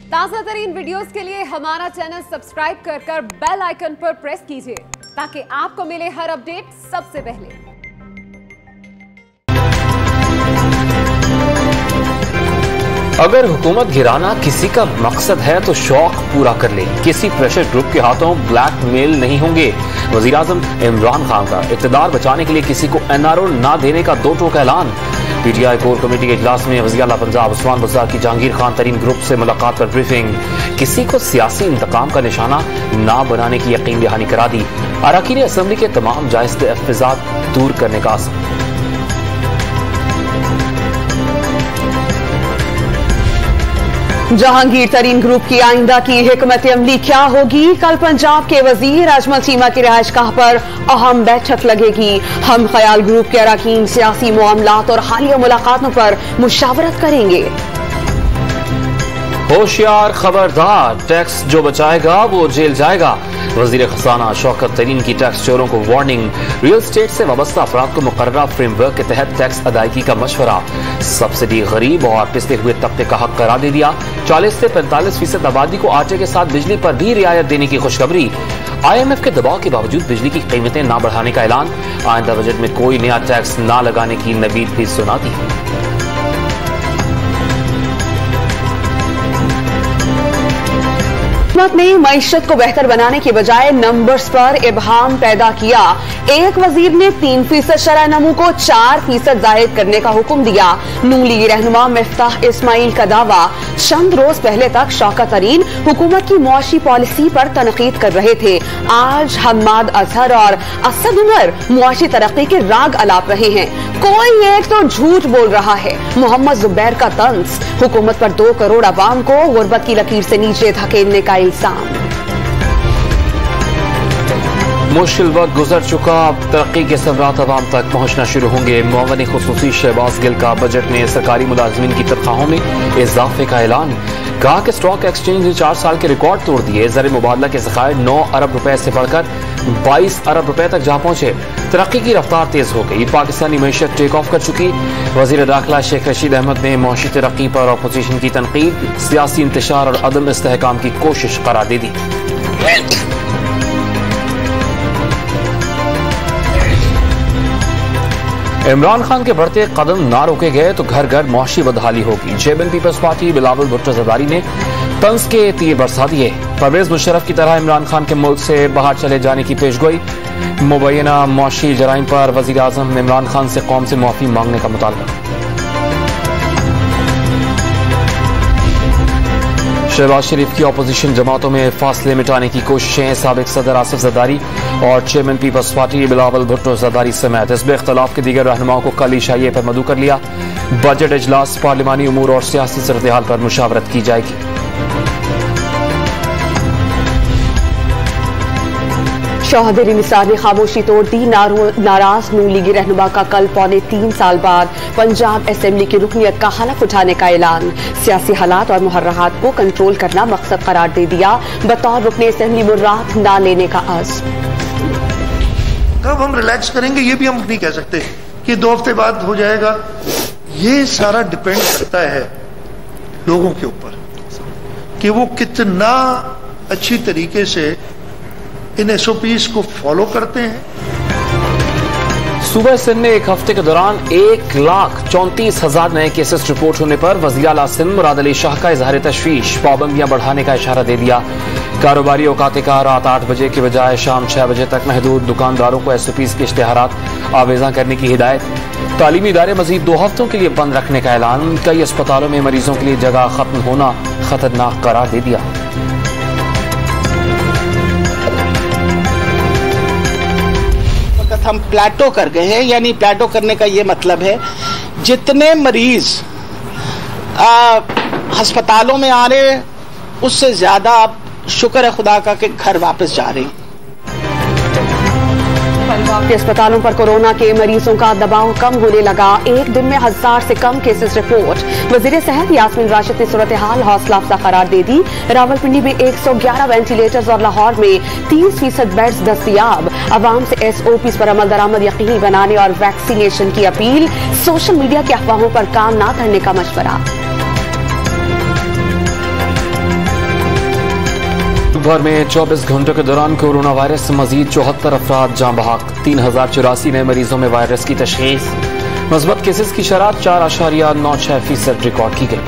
ताज़ा तरीन वीडियोस के लिए हमारा चैनल सब्सक्राइब कर बेल आइकन पर प्रेस कीजिए ताकि आपको मिले हर अपडेट सबसे पहले। अगर हुकूमत गिराना किसी का मकसद है तो शौक पूरा कर ले, किसी प्रेशर ग्रुप के हाथों ब्लैकमेल नहीं होंगे। वज़ीर-ए-आज़म इमरान खान का इक़्तिदार बचाने के लिए किसी को एनआरओ ना देने का दो टोक ऐलान। पीटीआई कोर कमेटी के इजलास में वज़ीर आला पंजाब उस्मान बुज़दार की जहांगीर खान तरीन ग्रुप से मुलाकात पर ब्रीफिंग। किसी को सियासी इंतकाम का निशाना ना बनाने की यकीन दहानी करा दी। अरकान असम्बली के तमाम जायज़ तहफ़्फ़ुज़ात दूर करने का आज़म। जहांगीर तरीन ग्रुप की आइंदा की हिकमत अमली क्या होगी? कल पंजाब के वजीर अजमल चीमा की रिहाइशगाह पर अहम बैठक लगेगी। हम ख्याल ग्रुप के अरकान सियासी मामलात और हालिया मुलाकातों पर मुशावरत करेंगे। होशियार खबरदार, टैक्स जो बचाएगा वो जेल जाएगा। वजीर खजाना शौकत तरीन की टैक्स चोरों को वार्निंग। रियल स्टेट से वाबस्ता अफराद को मुकर्ररा फ्रेमवर्क के तहत टैक्स अदायगी का मशवरा। सब्सिडी गरीब और पिसते हुए तबके का हक करार दे दिया। 40 से 45% आबादी को आटे के साथ बिजली पर भी रियायत देने की खुशखबरी। IMF के दबाव के बावजूद बिजली की कीमतें ना बढ़ाने का ऐलान। आइंदा बजट में कोई नया टैक्स ना लगाने की नवीद भी सुना दी। हुकूमत ने मईशत को बेहतर बनाने के बजाय नंबर्स पर इबहाम पैदा किया। एक वजीर ने 3% शरह नमू को 4% जायद करने का हुक्म दिया। नून लीगी रहनुमा मिफ्ताह इस्माइल का दावा, चंद रोज पहले तक शौकत तरीन हुकूमत की मुआशी पॉलिसी पर तनकीद कर रहे थे। आज हम्माद अजहर और असद उमर मुआशी तरक्की के राग अलाप रहे हैं। कोई एक तो झूठ बोल रहा है। मोहम्मद जुबैर का तंज, हुकूमत पर 2 करोड़ अवाम को गुर्बत की लकीर से नीचे धकेलने का इल्जाम। मुश्किल वक्त गुजर चुका, अब तरक्की के सबरात अवाम तक पहुंचना शुरू होंगे। मुअव्विन खुसूसी शहबाज गिल का बजट में सरकारी मुलाजमीन की तनख्वाहों में इजाफे का ऐलान। कहा कि स्टॉक एक्सचेंज ने 4 साल के रिकॉर्ड तोड़ दिए। ज़र मुबादला के ज़खायर 9 अरब रुपए से बढ़कर 22 अरब रुपए तक जा पहुंचे। तरक्की की रफ्तार तेज हो गई। पाकिस्तानी मईशत टेक ऑफ कर चुकी। वजीर दाखिला शेख रशीद अहमद ने मुआशी तरक्की पर अपोजिशन की तनकीद सियासी इंतशार और अदम इस्तेहकाम की कोशिश करार दे दी। इमरान खान के बढ़ते कदम ना रोके गए तो घर घर मुआशी बदहाली होगी। चेयरमैन पीपल्स पार्टी बिलावल भुट्टो जरदारी ने तंज के तीर बरसा दिए। परवेज मुशर्रफ की तरह इमरान खान के मुल्क से बाहर चले जाने की पेशगोई। मुबैना मुआशी जराइम पर वजीर आजम इमरान खान से कौम से मुआफी मांगने का मुतालबा। शहबाज शरीफ की अपोजिशन जमातों में फासले मिटाने की कोशिशें। साबिक सदर आसिफ जरदारी और चेयरमैन पीपल्स पार्टी बिलावल भुट्टो जरदारी समेत हिज़्ब इख्तिलाफ के दीगर रहनुमाओं को कल इशाइये पर मदऊ कर लिया। बजट इजलास, पार्लिमानी उमूर और सियासी सूरत-ए-हाल पर मुशावरत की जाएगी। चौधरी निसार ने खामोशी तोड़ दी। नाराज नून लीगी रहनुमा का कल 3.25 साल बाद पंजाब असेंबली की रुकनियत का हलफ उठाने का ऐलान। सियासी हालात और मुहर्रहात को कंट्रोल करना मकसद करार दे दिया। बतौर रुकने असेंबली मुर्राहत ना लेने का अज़्म। कब हम रिलैक्स करेंगे ये भी हम नहीं कह सकते कि 2 हफ्ते बाद हो जाएगा। ये सारा डिपेंड करता है लोगों के ऊपर कि वो कितना अच्छी तरीके से इन SOPs को फॉलो करते हैं। सूबा सिंध में एक हफ्ते के दौरान 1,34,000 नए केसेस रिपोर्ट होने पर वज़ीर आला सिंध मुराद अली शाह का इजहार तशवीश। पाबंदियां बढ़ाने का इशारा दे दिया। कारोबारी औकात का रात 8 बजे के बजाय शाम 6 बजे तक महदूद। दुकानदारों को SOPs के इश्तेहारात आवेजा करने की हिदायत। तालीमी इदारे मजीद 2 हफ्तों के लिए बंद रखने का ऐलान। कई अस्पतालों में मरीजों के लिए जगह खत्म होना खतरनाक करार दे दिया। हम प्लेटो कर गए हैं, यानी प्लेटो करने का ये मतलब है जितने मरीज अस्पतालों में आ रहे उससे ज्यादा अब शुक्र है खुदा का कि घर वापस जा रहे हैं। पंजाब के अस्पतालों पर कोरोना के मरीजों का दबाव कम होने लगा। एक दिन में 1000 से कम केसेस रिपोर्ट। वजीर सेहत यास्मीन राशिद ने सूरत हाल हौसला अफजा करार दे दी। रावलपिंडी में 111 वेंटिलेटर्स और लाहौर में 30% बेड्स दस्तयाब। अवाम से SOPs पर अमल दरामद यकीनी बनाने और वैक्सीनेशन की अपील। सोशल मीडिया की अफवाहों पर काम न करने का मशवरा। भर में 24 घंटों के दौरान कोरोना वायरस से मजीद 74 अफराद जान बहक। 3084 नए मरीजों में वायरस की तशखीस। मुस्बत केसेस की शरह 4.96% रिकॉर्ड की गई।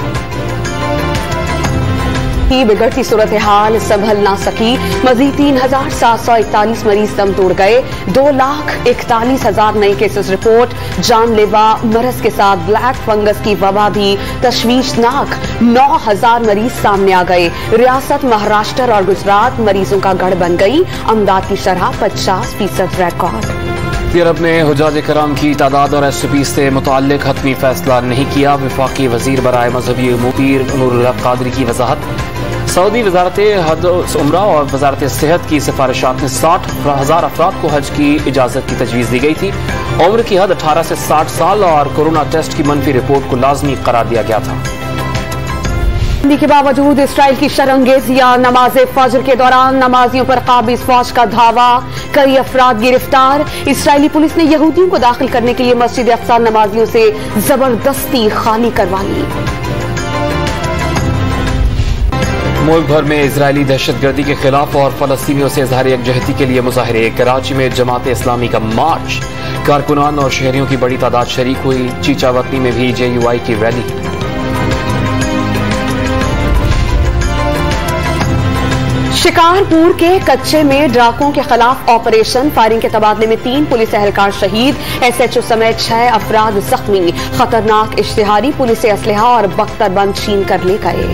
बिगड़ती सूरत हाल संभल ना सकी। मजीद 3741 मरीज दम तोड़ गए। 2,41,000 नए केसेस रिपोर्ट। जानलेवा मरज के साथ ब्लैक फंगस की वबा भी तशवीशनाक। 9,000 मरीज सामने आ गए। रियासत महाराष्ट्र और गुजरात मरीजों का गढ़ बन गई। अमदाद की शरह 50% रिकॉर्ड। यूरोप ने हुज्जाज कराम की तादाद और SOP से मुताल्लिक हतमी फैसला नहीं किया। वफाकी वजीर बराए मजहबी उमूर पीर नूरुल्लाह कादरी की वजाहत। सऊदी वजारत हज उम्रा और वजारत सेहत की सिफारिशात में 60,000 अफराद को हज की इजाजत की तजवीज दी गई थी। उम्र की हद 18 से 60 साल और कोरोना टेस्ट की मनफी रिपोर्ट को लाजमी करार दिया गया था। के बावजूद इसराइल की शरंगेजियां। नमाज फजर के दौरान नमाजियों पर काबिज फौज का धावा। कई अफराद गिरफ्तार। इसराइली पुलिस ने यहूदियों को दाखिल करने के लिए मस्जिद अक्सा नमाजियों से जबरदस्ती खाली करवा ली। मुल्क भर में इजरायली दहशतगर्दी के खिलाफ और फलस्तीनियों से इजहार यकजहती के लिए मुजाहरे। कराची में जमात इस्लामी का मार्च। कारकुनान और शहरियों की बड़ी तादाद शरीक हुई। चीचावतनी में भी JUI की रैली। शिकारपुर के कच्चे में डाकुओं के खिलाफ ऑपरेशन। फायरिंग के तबादले में 3 पुलिस एहलकार शहीद। SHO समेत 6 अफराद जख्मी। खतरनाक इश्तिहारी पुलिस से असलहा और बख्तरबंद छीन कर ले गए।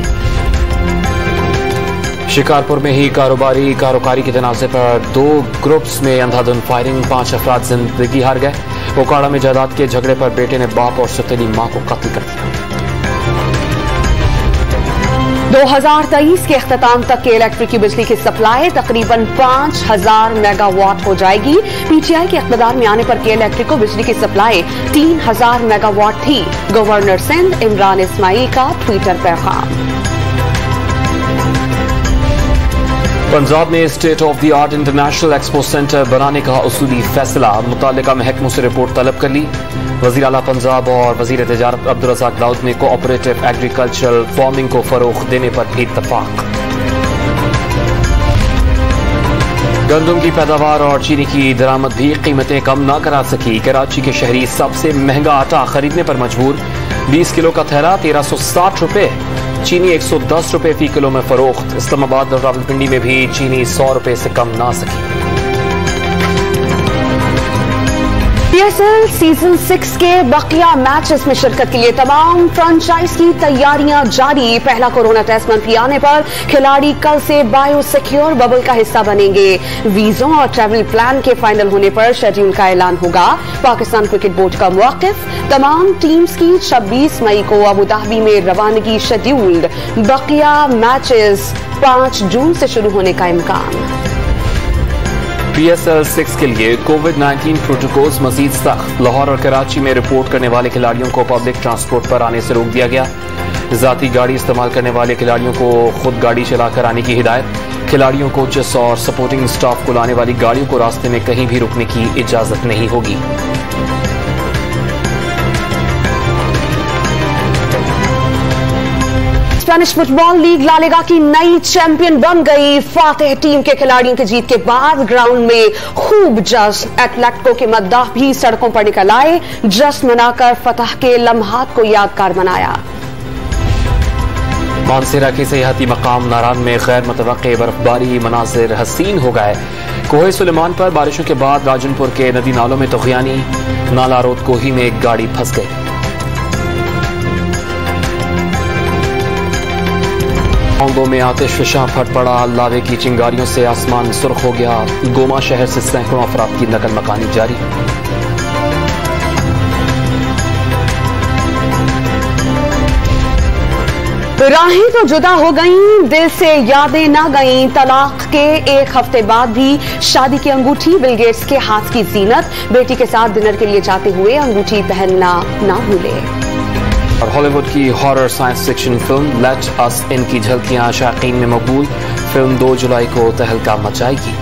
शिकारपुर में ही कारोबारी के तनाज़े पर 2 ग्रुप्स में अंधाधुंध फायरिंग। 5 अफराद जिंदगी हार गए। ओकाड़ा में जायदाद के झगड़े पर बेटे ने बाप और सौतेली मां को कत्ल कर दिया। 2023 के अख्ताम तक के इलेक्ट्रिक की बिजली की सप्लाई तकरीबन 5000 मेगावाट हो जाएगी। PTI के इख्तियार में आने पर के इलेक्ट्रिक को बिजली की सप्लाई 3000 मेगावाट थी। गवर्नर सिंध इमरान इस्माइल का ट्विटर पैगाम। पंजाब में state of the art international expo centre बनाने का उसूली फैसला। मुताल्लिका महकमों से रिपोर्ट तलब कर ली। वजीर आला पंजाब और वजीर तिजारत अब्दुल रज़ाक दाऊद में कोऑपरेटिव एग्रीकल्चरल फार्मिंग को फरोग देने पर भी इत्तफाक। गंदम की पैदावार और चीनी की दरामद भी कीमतें कम न करा सकी। कराची के शहरी सबसे महंगा आटा खरीदने पर मजबूर। 20 किलो का थैला 1360 रुपए। चीनी 110 रुपए फी किलो में फरोख्त। इस्लामाबाद और रावलपिंडी में भी चीनी 100 रुपए से कम ना सकी। PSL सीजन 6 के बकिया मैचेस में शिरकत के लिए तमाम फ्रेंचाइज की तैयारियां जारी। पहला कोरोना टेस्ट मंफी आने पर खिलाड़ी कल से बायोसिक्योर बबल का हिस्सा बनेंगे। वीजों और ट्रैवल प्लान के फाइनल होने पर शेड्यूल का ऐलान होगा। पाकिस्तान क्रिकेट बोर्ड का मौक़िफ़। तमाम टीम्स की 26 मई को अबू धाबी में रवानगी शेड्यूल्ड। बकिया मैचेस 5 जून से शुरू होने का इम्कान। PSL 6 के लिए कोविड-19 प्रोटोकॉल्स मजीद सख्त। लाहौर और कराची में रिपोर्ट करने वाले खिलाड़ियों को पब्लिक ट्रांसपोर्ट पर आने से रोक दिया गया। जाती गाड़ी इस्तेमाल करने वाले खिलाड़ियों को खुद गाड़ी चलाकर आने की हिदायत। खिलाड़ियों, कोचेस और सपोर्टिंग स्टाफ को लाने वाली गाड़ियों को रास्ते में कहीं भी रुकने की इजाजत नहीं होगी। Spanish football league La Liga की नई चैंपियन बन गई। फातेह टीम के खिलाड़ियों की जीत के बाद ग्राउंड में खूब जश्न। एटलेटिको के मद्दाह भी सड़कों पर निकल आए। जश्न मनाकर फतह के लम्हात को यादगार बनाया। मानसेरा के सियाहती मकाम नारान में गैर मुतवक्के बर्फबारी मनाजिर हसीन हो गए। कोहे सुलेमान पर बारिशों के बाद राजनपुर के नदी नालों में तगयानी। नाला रोड कोही में एक गाड़ी फंस गई। कोंगो में आतिशफशां फट पड़ा। लावे की चिंगारियों से आसमान सुर्ख हो गया। गोमा शहर से सैकड़ों अफराद की नकल मकानी जारी। राहें तो जुदा हो गईं, दिल से यादें ना गईं। तलाक के 1 हफ्ते बाद भी शादी की अंगूठी बिल गेट्स के हाथ की जीनत। बेटी के साथ डिनर के लिए जाते हुए अंगूठी पहनना ना भूले। और हॉलीवुड की horror science fiction film let us in की झलकियां शायकीन में मकबूल। फिल्म 2 जुलाई को तहलका मचाएगी।